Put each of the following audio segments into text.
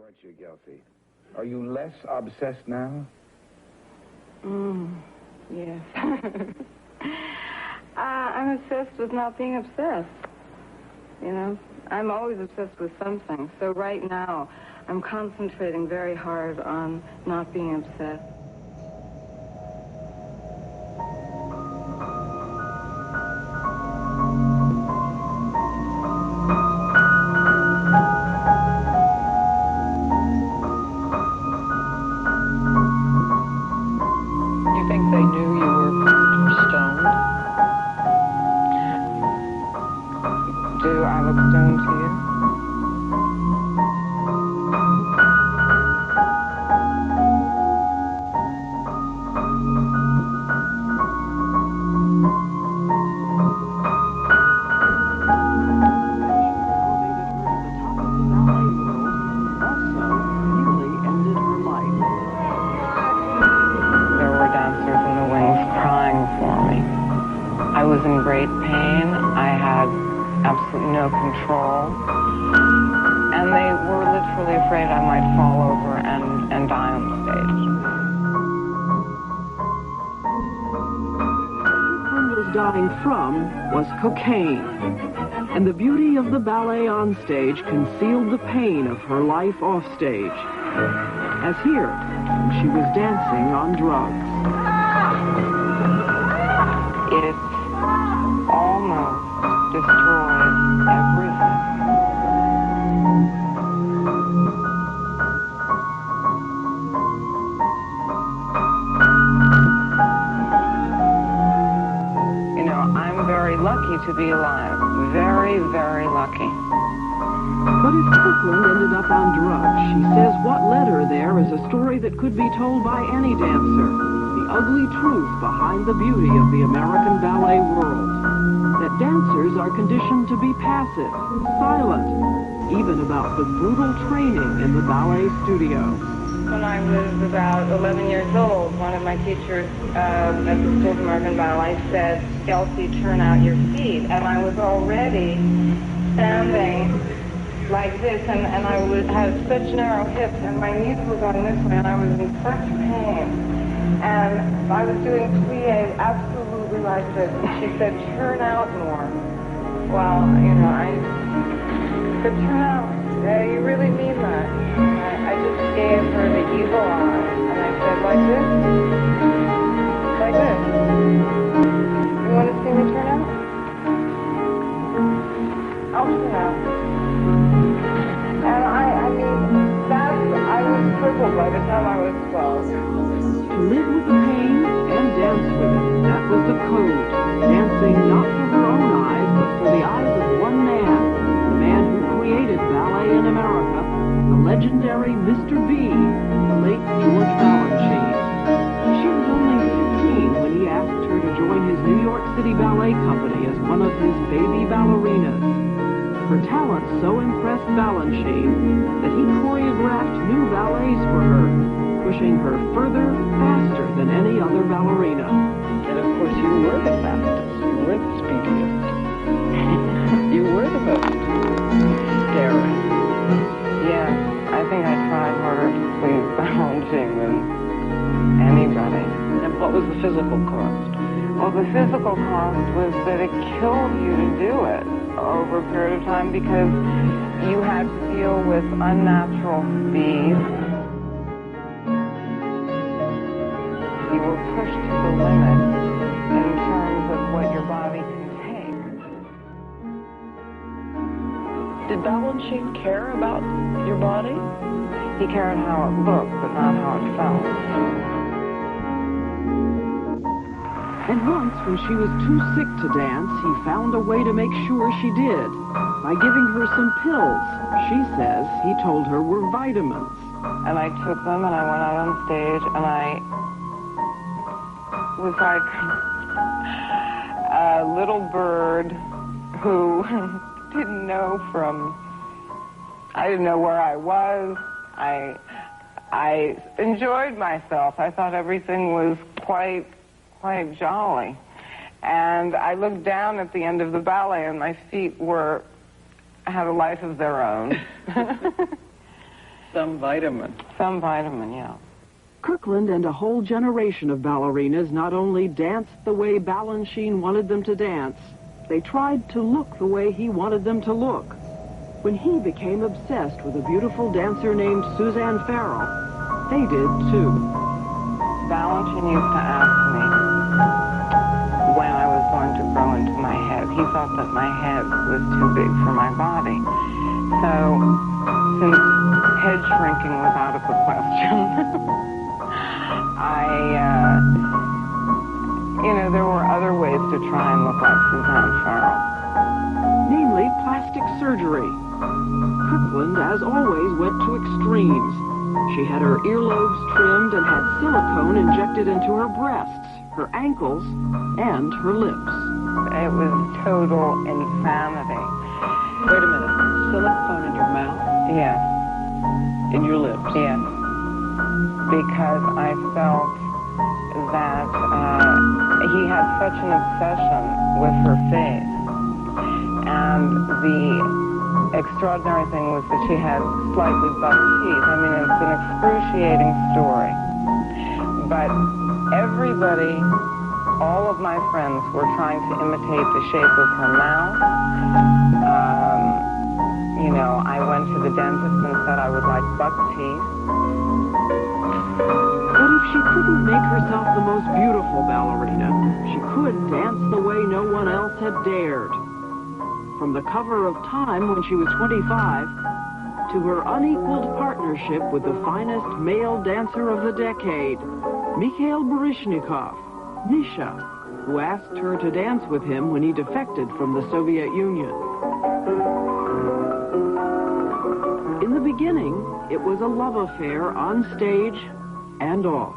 weren't you, Gelsey? Are you less obsessed now? Yes. I'm obsessed with not being obsessed. You know, I'm always obsessed with something. So right now, I'm concentrating very hard on not being obsessed. You think they knew you were stoned? Do I look stoned to you? I was in great pain. I had absolutely no control. And they were literally afraid I might fall over and die on the stage. What Kirkland was dying from was cocaine. And the beauty of the ballet on stage concealed the pain of her life off stage. As here, when she was dancing on drugs. It almost destroys everything. You know, I'm very lucky to be alive. Very, very lucky. But if Kirkland ended up on drugs, she says what led her there is a story that could be told by any dancer. The ugly truth behind the beauty of the American ballet world. That dancers are conditioned to be passive, silent, even about the brutal training in the ballet studio. When I was about 11 years old, one of my teachers at the School of American Ballet said, "Gelsey, turn out your feet." And I was already standing like this, and I had such narrow hips, and my knees were going this way, and I was in such pain. And I was doing pliés absolutely like this. And she said, "Turn out more." Well, you know, I said, "Turn out. Yeah, you really mean that." I just gave her the evil eye, and I said, "Like this? Like this? You want to see me turn out? I'll turn out." And I mean, I was crippled by the time I was 12. To live with the pain and dance with it, that was the code. Dancing not for her own eyes, but for the eyes of one man. The man who created ballet in America, the legendary Mr. B, the late George Balanchine. She was only 15 when he asked her to join his New York City Ballet Company as one of his baby ballerinas. Her talent so impressed Balanchine that he choreographed new ballets for her, pushing her further, faster than any other ballerina. And of course you were the fastest. You were the speediest. You were the most daring. Yes, I think I tried harder to please Balanchine than anybody. And what was the physical cost? Well, the physical cost was that it killed you to do it over a period of time because you had to deal with unnatural speed. You were pushed to the limit in terms of what your body can take. Did Balanchine care about your body? He cared how it looked, but not how it felt. And once, when she was too sick to dance, he found a way to make sure she did. By giving her some pills, she says he told her were vitamins. And I took them and I went out on stage and I was like a little bird who didn't know I didn't know where I was. I enjoyed myself. I thought everything was quite jolly. And I looked down at the end of the ballet and my feet had a life of their own. Some Some vitamin. Some vitamin, yeah. Kirkland and a whole generation of ballerinas not only danced the way Balanchine wanted them to dance, they tried to look the way he wanted them to look. When he became obsessed with a beautiful dancer named Suzanne Farrell, they did too. Balanchine used to ask me when I was going to grow into my head. He thought that my head was too big for my body. So, since head shrinking was out of the question, there were other ways to try and look like Suzanne Farrell. Namely, plastic surgery. Kirkland, as always, went to extremes. She had her earlobes trimmed and had silicone injected into her breasts, her ankles, and her lips. It was total insanity. Wait a minute. Silicone in your mouth? Yes. In your lips? Yes. Because I felt that he had such an obsession with her face. And the extraordinary thing was that she had slightly buck teeth. I mean, it's an excruciating story. But everybody, all of my friends were trying to imitate the shape of her mouth. I went to the dentist and said I would like buck teeth. But if she couldn't make herself the most beautiful ballerina, she could dance the way no one else had dared. From the cover of Time when she was 25, to her unequaled partnership with the finest male dancer of the decade, Mikhail Baryshnikov, Misha, who asked her to dance with him when he defected from the Soviet Union. In the beginning, it was a love affair on stage and off.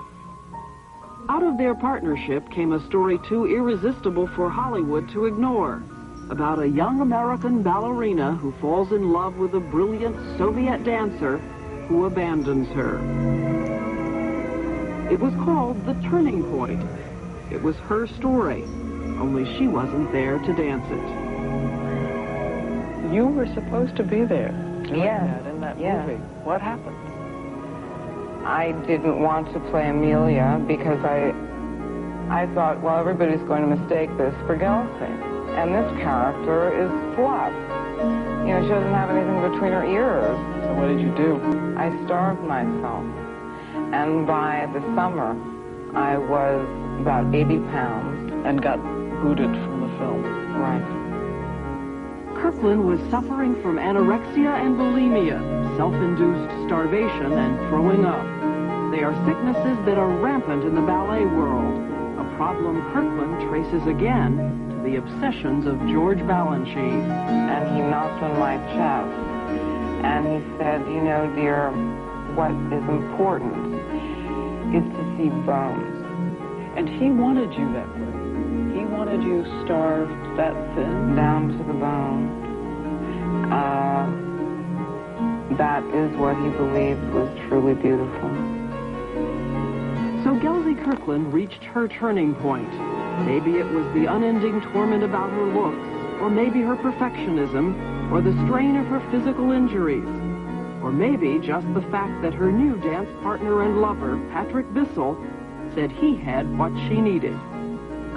Out of their partnership came a story too irresistible for Hollywood to ignore, about a young American ballerina who falls in love with a brilliant Soviet dancer who abandons her. It was called The Turning Point. It was her story, only she wasn't there to dance it. You were supposed to be there doing Yes. that in that Yes. movie. What happened? I didn't want to play Amelia because I thought, well, everybody's going to mistake this for Gelsey. And this character is fluff. She doesn't have anything between her ears. So what did you do? I starved myself. And by the summer, I was about 80 pounds. And got booted from the film. Right. Kirkland was suffering from anorexia and bulimia, self-induced starvation, and throwing up. They are sicknesses that are rampant in the ballet world, a problem Kirkland traces again to the obsessions of George Balanchine. And he knocked on my chest. And he said, dear, what is important is to see bones. And he wanted you that way. He wanted you starved that thin? Down to the bone. That is what he believed was truly beautiful. So Gelsey Kirkland reached her turning point. Maybe it was the unending torment about her looks, or maybe her perfectionism, or the strain of her physical injuries, or maybe just the fact that her new dance partner and lover, Patrick Bissell, said he had what she needed: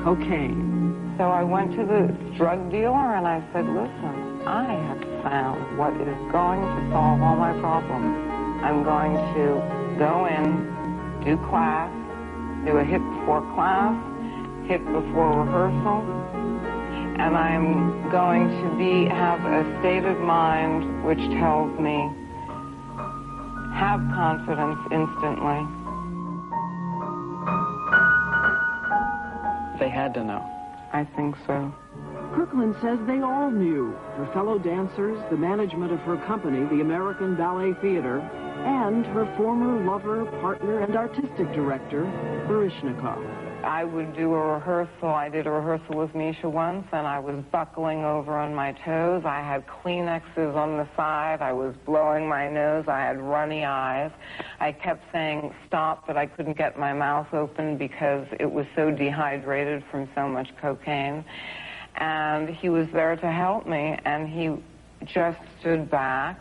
cocaine. So I went to the drug dealer and I said, listen, I have found what is going to solve all my problems. I'm going to go in, do class, do a hit before class, hit before rehearsal, and I'm going to have a state of mind which tells me, have confidence instantly. They had to know. I think so. Kirkland says they all knew, her fellow dancers, the management of her company, the American Ballet Theater, and her former lover, partner, and artistic director, Baryshnikov. I would do a rehearsal. I did a rehearsal with Misha once, and I was buckling over on my toes. I had Kleenexes on the side. I was blowing my nose. I had runny eyes. I kept saying stop, but I couldn't get my mouth open because it was so dehydrated from so much cocaine. And he was there to help me, and he just stood back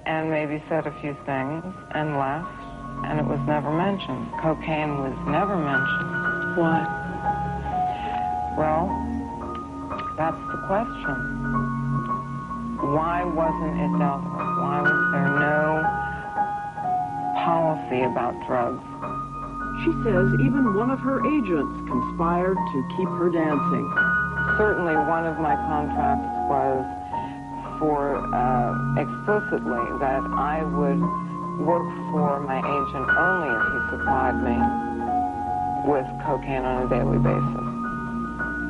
and maybe said a few things and left, and it was never mentioned. Cocaine was never mentioned. Why? Well, that's the question. Why wasn't it dealt with? Why was there no policy about drugs? She says even one of her agents conspired to keep her dancing. Certainly one of my contracts was for explicitly that I would work for my agent only if he supplied me with cocaine on a daily basis.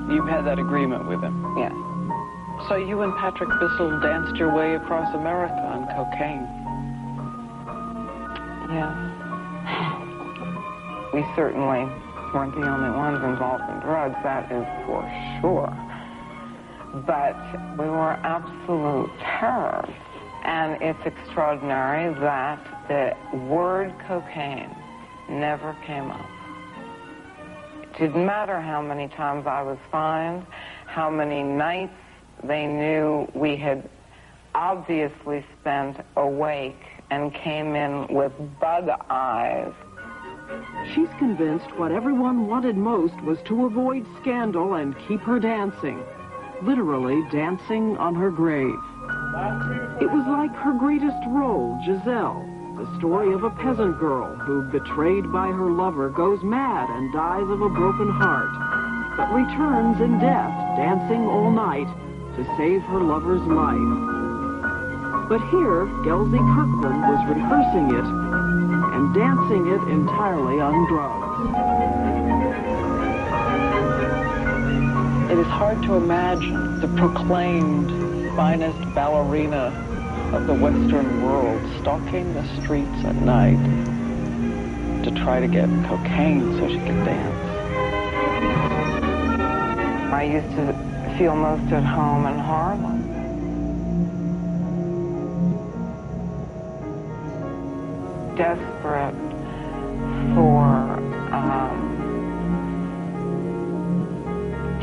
You've had that agreement with him? Yes. So you and Patrick Bissell danced your way across America on cocaine? Yes. We certainly weren't the only ones involved in drugs, that is for sure. But we were absolute terror. And it's extraordinary that the word cocaine never came up. It didn't matter how many times I was fined, how many nights they knew we had obviously spent awake and came in with bug eyes. She's convinced what everyone wanted most was to avoid scandal and keep her dancing. Literally dancing on her grave. It was like her greatest role, Giselle, the story of a peasant girl who, betrayed by her lover, goes mad and dies of a broken heart, but returns in death, dancing all night to save her lover's life. But here, Gelsey Kirkland was rehearsing it and dancing it entirely on drugs. It is hard to imagine the proclaimed finest ballerina of the Western world stalking the streets at night to try to get cocaine so she could dance. I used to feel most at home in Harlem. Desperate for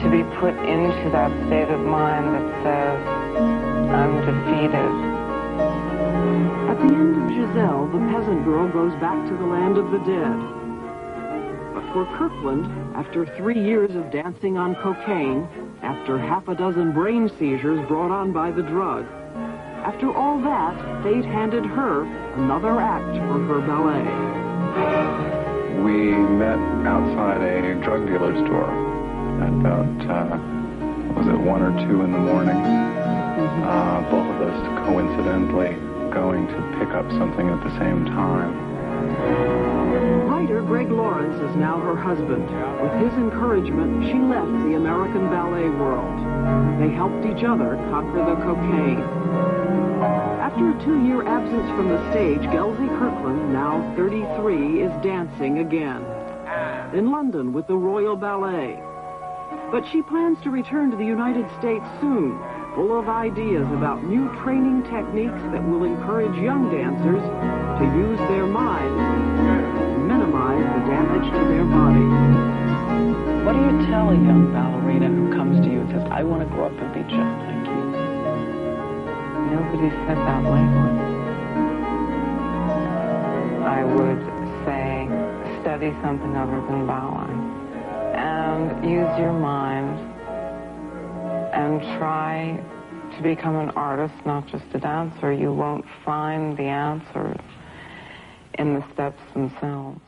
to be put into that state of mind that says, I'm defeated. At the end of Giselle, the peasant girl goes back to the land of the dead. But for Kirkland, after 3 years of dancing on cocaine, after half a dozen brain seizures brought on by the drug, after all that, fate handed her another act for her ballet. We met outside a drug dealer's door at about, was it 1 or 2 in the morning? Both of us coincidentally going to pick up something at the same time. Writer Greg Lawrence is now her husband. With his encouragement, she left the American ballet world. They helped each other conquer the cocaine. After a 2-year absence from the stage, Gelsey Kirkland, now 33, is dancing again. In London with the Royal Ballet. But she plans to return to the United States soon, full of ideas about new training techniques that will encourage young dancers to use their minds and minimize the damage to their body. What do you tell a young ballerina who comes to you and says, I want to grow up and be just like you? Nobody said that lately. I would say, study something other than ballet. And use your mind and try to become an artist, not just a dancer. You won't find the answers in the steps themselves.